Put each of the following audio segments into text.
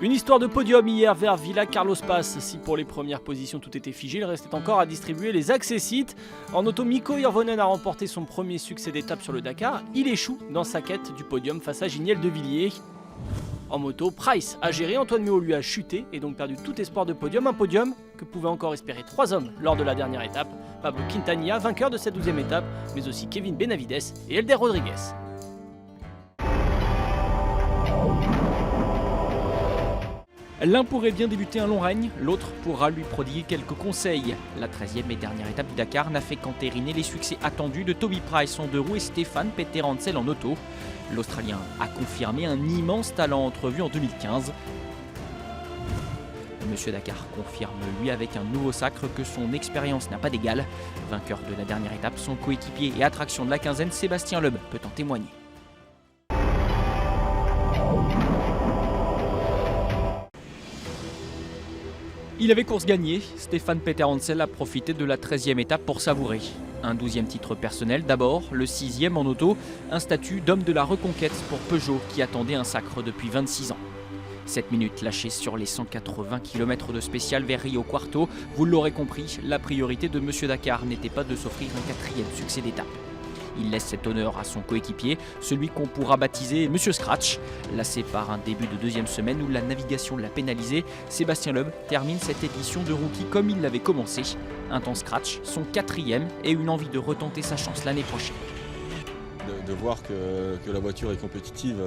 Une histoire de podium hier vers Villa Carlos Paz. Si pour les premières positions tout était figé, il restait encore à distribuer les accessites. En auto, Mikko Hirvonen a remporté son premier succès d'étape sur le Dakar. Il échoue dans sa quête du podium face à Giniel De Villiers. En moto, Price a géré, Antoine Méo lui a chuté et donc perdu tout espoir de podium. Un podium que pouvaient encore espérer 3 hommes lors de la dernière étape. Pablo Quintanilla, vainqueur de cette 12e étape, mais aussi Kevin Benavides et Helder Rodriguez. L'un pourrait bien débuter un long règne, l'autre pourra lui prodiguer quelques conseils. La 13e et dernière étape du Dakar n'a fait qu'entériner les succès attendus de Toby Price en 2 roues et Stefan Peterhansel en auto. L'Australien a confirmé un immense talent entrevu en 2015. Monsieur Dakar confirme lui avec un nouveau sacre que son expérience n'a pas d'égal. Vainqueur de la dernière étape, son coéquipier et attraction de la quinzaine, Sébastien Loeb, peut en témoigner. Il avait course gagnée, Stefan Peterhansel a profité de la 13e étape pour savourer. Un 12e titre personnel d'abord, le 6e en auto, un statut d'homme de la reconquête pour Peugeot qui attendait un sacre depuis 26 ans. 7 minutes lâchées sur les 180 km de spécial vers Rio Quarto, vous l'aurez compris, la priorité de Monsieur Dakar n'était pas de s'offrir un 4e succès d'étape. Il laisse cet honneur à son coéquipier, celui qu'on pourra baptiser Monsieur Scratch. Lassé par un début de 2e semaine où la navigation l'a pénalisé, Sébastien Loeb termine cette édition de rookie comme il l'avait commencé. Un temps Scratch, son 4e et une envie de retenter sa chance l'année prochaine. De voir que la voiture est compétitive,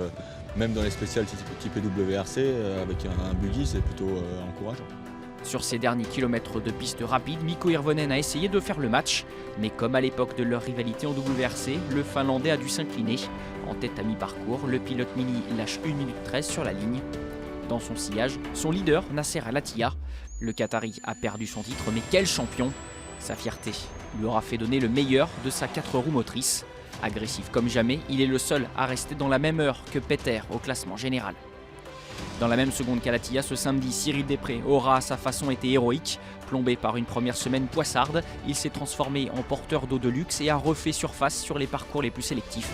même dans les spéciales type WRC, avec un buggy, c'est plutôt encourageant. Sur ces derniers kilomètres de piste rapide, Mikko Hirvonen a essayé de faire le match. Mais comme à l'époque de leur rivalité en WRC, le Finlandais a dû s'incliner. En tête à mi-parcours, le pilote mini lâche 1 minute 13 sur la ligne. Dans son sillage, son leader, Nasser Al-Attiyah. Le Qatari a perdu son titre, mais quel champion! Sa fierté lui aura fait donner le meilleur de sa 4 roues motrices. Agressif comme jamais, il est le seul à rester dans la même heure que Peter au classement général. Dans la même seconde qu'Al-Attiyah, ce samedi, Cyril Després aura à sa façon été héroïque. Plombé par une première semaine poissarde, il s'est transformé en porteur d'eau de luxe et a refait surface sur les parcours les plus sélectifs.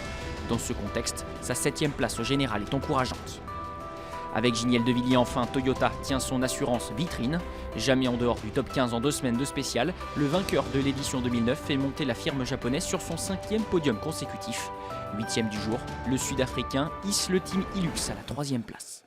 Dans ce contexte, sa 7e place au général est encourageante. Avec Giniel De Villiers enfin, Toyota tient son assurance vitrine. Jamais en dehors du top 15 en 2 semaines de spécial, le vainqueur de l'édition 2009 fait monter la firme japonaise sur son 5e podium consécutif. 8e du jour, le Sud-Africain hisse le team Hilux à la 3e place.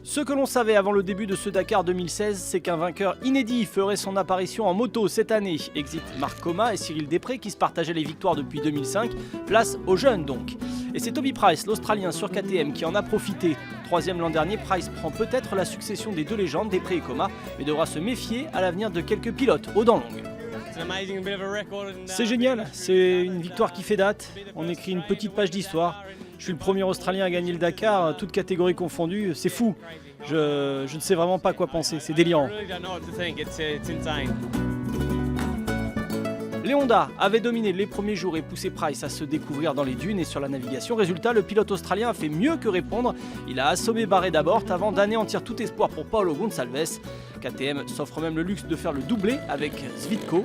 Ce que l'on savait avant le début de ce Dakar 2016, c'est qu'un vainqueur inédit ferait son apparition en moto cette année. Exit Marc Coma et Cyril Després qui se partageaient les victoires depuis 2005, place aux jeunes donc. Et c'est Toby Price, l'Australien sur KTM, qui en a profité. 3e l'an dernier, Price prend peut-être la succession des 2 légendes, Després et Coma, mais devra se méfier à l'avenir de quelques pilotes aux dents longues. C'est génial, c'est une victoire qui fait date, on écrit une petite page d'histoire. Je suis le premier Australien à gagner le Dakar, toutes catégories confondues, c'est fou. Je ne sais vraiment pas quoi penser, c'est délirant. Les Honda avaient dominé les premiers jours et poussé Price à se découvrir dans les dunes et sur la navigation. Résultat, le pilote australien a fait mieux que répondre. Il a assommé Barret d'abord avant d'anéantir tout espoir pour Paulo Gonçalves. KTM s'offre même le luxe de faire le doublé avec Svitko.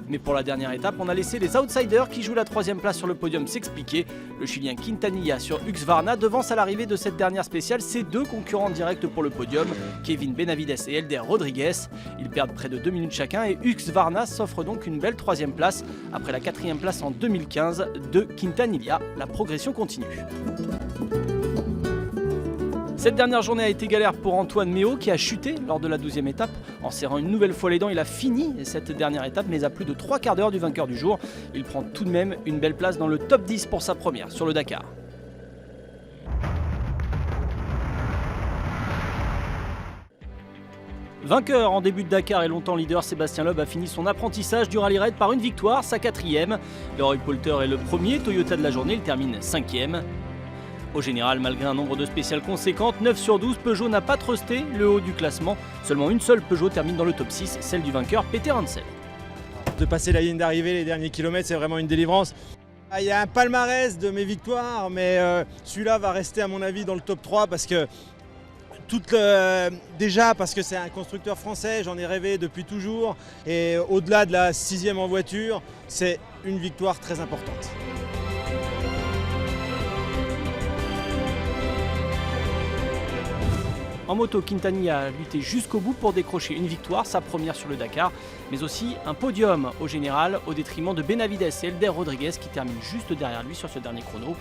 Mais pour la dernière étape, on a laissé les outsiders qui jouent la 3e place sur le podium s'expliquer. Le Chilien Quintanilla sur Husqvarna devance à l'arrivée de cette dernière spéciale ses 2 concurrents directs pour le podium, Kevin Benavides et Helder Rodriguez. Ils perdent près de 2 minutes chacun et Husqvarna s'offre donc une belle 3e place. Après la 4e place en 2015 de Quintanilla, la progression continue. Cette dernière journée a été galère pour Antoine Méo qui a chuté lors de la 12e étape. En serrant une nouvelle fois les dents, il a fini cette dernière étape, mais à plus de 3 quarts d'heure du vainqueur du jour. Il prend tout de même une belle place dans le top 10 pour sa première sur le Dakar. Vainqueur en début de Dakar et longtemps leader, Sébastien Loeb a fini son apprentissage du rallye raid par une victoire, sa 4e. Le Roy Poulter est le premier Toyota de la journée, il termine 5e. Au général, malgré un nombre de spéciales conséquentes, 9 sur 12, Peugeot n'a pas trusté le haut du classement. Seulement une seule Peugeot termine dans le top 6, celle du vainqueur Peterhansel. De passer la ligne d'arrivée, les derniers kilomètres, c'est vraiment une délivrance. Il y a un palmarès de mes victoires, mais celui-là va rester à mon avis dans le top 3 parce que déjà parce que c'est un constructeur français, j'en ai rêvé depuis toujours. Et au-delà de la 6e en voiture, c'est une victoire très importante. En moto, Quintana a lutté jusqu'au bout pour décrocher une victoire, sa première sur le Dakar, mais aussi un podium au général au détriment de Benavides et Elder Rodriguez qui termine juste derrière lui sur ce dernier chrono.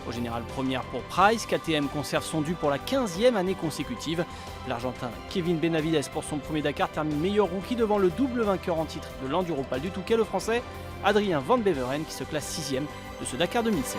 Au général, première pour Price, KTM conserve son dû pour la 15e année consécutive. L'Argentin Kevin Benavides pour son premier Dakar termine meilleur rookie devant le double vainqueur en titre de l'Enduropal du Touquet, le Français Adrien Van Beveren qui se classe 6e de ce Dakar 2016.